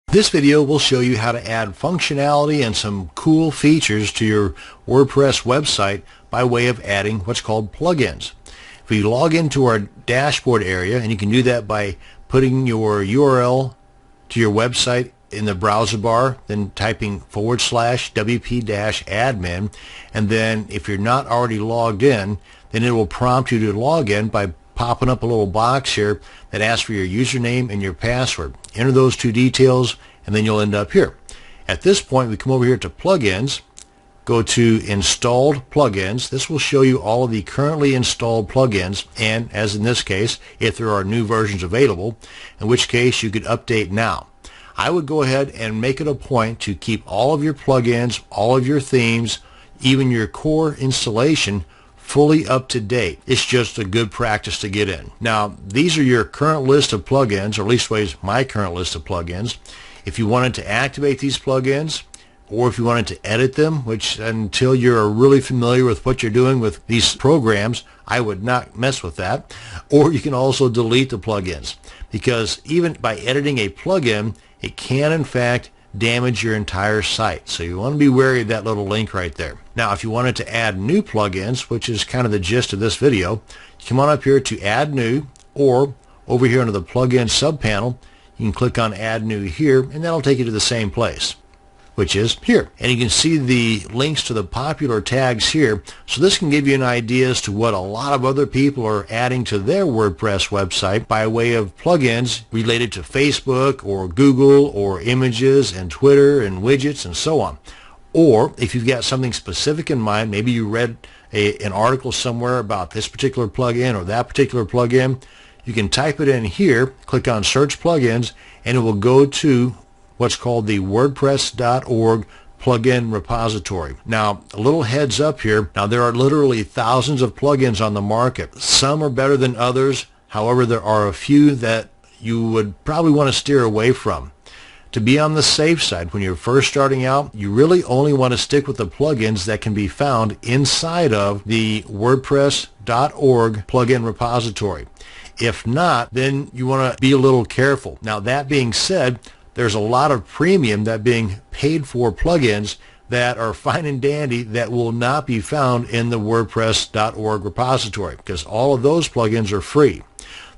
This video will show you how to add functionality and some cool features to your WordPress website by way of adding what's called plugins. If we log into our dashboard area, and you can do that by putting your URL to your website in the browser bar, then typing /wp-admin, and then if you're not already logged in, then it will prompt you to log in by popping up a little box here that asks for your username and your password. Enter those two details and then you'll end up here. At this point we come over here to plugins, go to installed plugins. This will show you all of the currently installed plugins, and as in this case, if there are new versions available, in which case you could update now. I would go ahead and make it a point to keep all of your plugins, all of your themes, even your core installation fully up to date. It's just a good practice to get in. Now, these are your current list of plugins, or at least my current list of plugins. If you wanted to activate these plugins, or if you wanted to edit them, which until you're really familiar with what you're doing with these programs, I would not mess with that. Or you can also delete the plugins, because even by editing a plugin, it can in fact damage your entire site. So you want to be wary of that little link right there. Now, if you wanted to add new plugins, which is kind of the gist of this video, come on up here to Add New, or over here under the Plugin subpanel, you can click on Add New here, and that'll take you to the same place, which is here. And you can see the links to the popular tags here. So this can give you an idea as to what a lot of other people are adding to their WordPress website by way of plugins related to Facebook or Google or images and Twitter and widgets and so on. Or if you've got something specific in mind, maybe you read an article somewhere about this particular plugin or that particular plugin, you can type it in here, click on Search Plugins, and it will go to what's called the WordPress.org plugin repository. Now, a little heads up here. Now, there are literally thousands of plugins on the market. Some are better than others. However, there are a few that you would probably want to steer away from. To be on the safe side, when you're first starting out, you really only want to stick with the plugins that can be found inside of the WordPress.org plugin repository. If not, then you want to be a little careful. Now, that being said, there's a lot of premium that being paid for plugins that are fine and dandy that will not be found in the WordPress.org repository, because all of those plugins are free.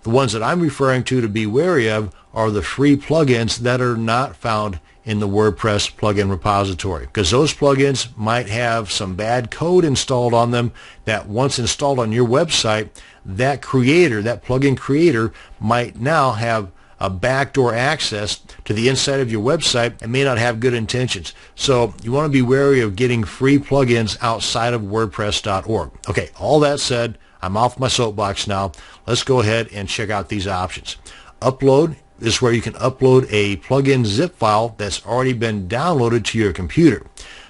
The ones that I'm referring to be wary of are the free plugins that are not found in the WordPress plugin repository, because those plugins might have some bad code installed on them that once installed on your website, that creator, that plugin creator, might now have a backdoor access to the inside of your website and may not have good intentions. So you want to be wary of getting free plugins outside of WordPress.org. Okay, all that said, I'm off my soapbox now. Let's go ahead and check out these options. Upload is where you can upload a plugin zip file that's already been downloaded to your computer.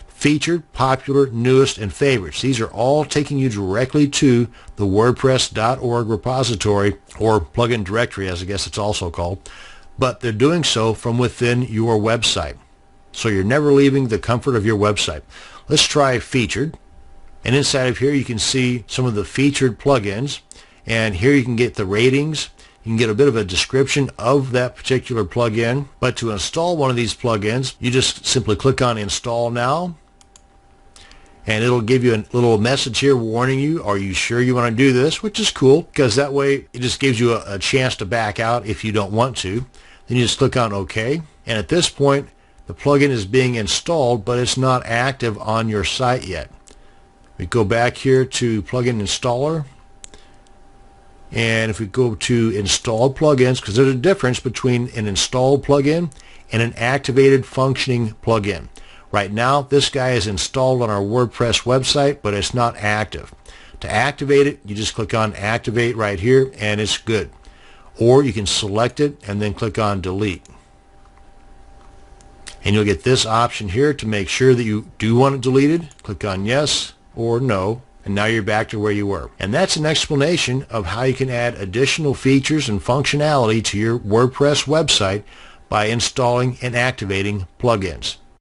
Featured, popular, newest, and favorites. These are all taking you directly to the WordPress.org repository, or plugin directory as I guess it's also called, but they're doing so from within your website. So you're never leaving the comfort of your website. Let's try featured, and inside of here you can see some of the featured plugins, and here you can get the ratings. You can get a bit of a description of that particular plugin. But to install one of these plugins, you just simply click on Install Now, and it'll give you a little message here warning you, are you sure you want to do this? Which is cool, because that way it just gives you a chance to back out if you don't want to. Then you just click on OK, and at this point the plugin is being installed, but it's not active on your site yet. We go back here to Plugin Installer, and if we go to Installed Plugins, because there's a difference between an installed plugin and an activated functioning plugin. Right now, this guy is installed on our WordPress website, but it's not active. To activate it, you just click on Activate right here, and it's good. Or you can select it and then click on Delete. And you'll get this option here to make sure that you do want it deleted. Click on Yes or No, and now you're back to where you were. And that's an explanation of how you can add additional features and functionality to your WordPress website by installing and activating plugins.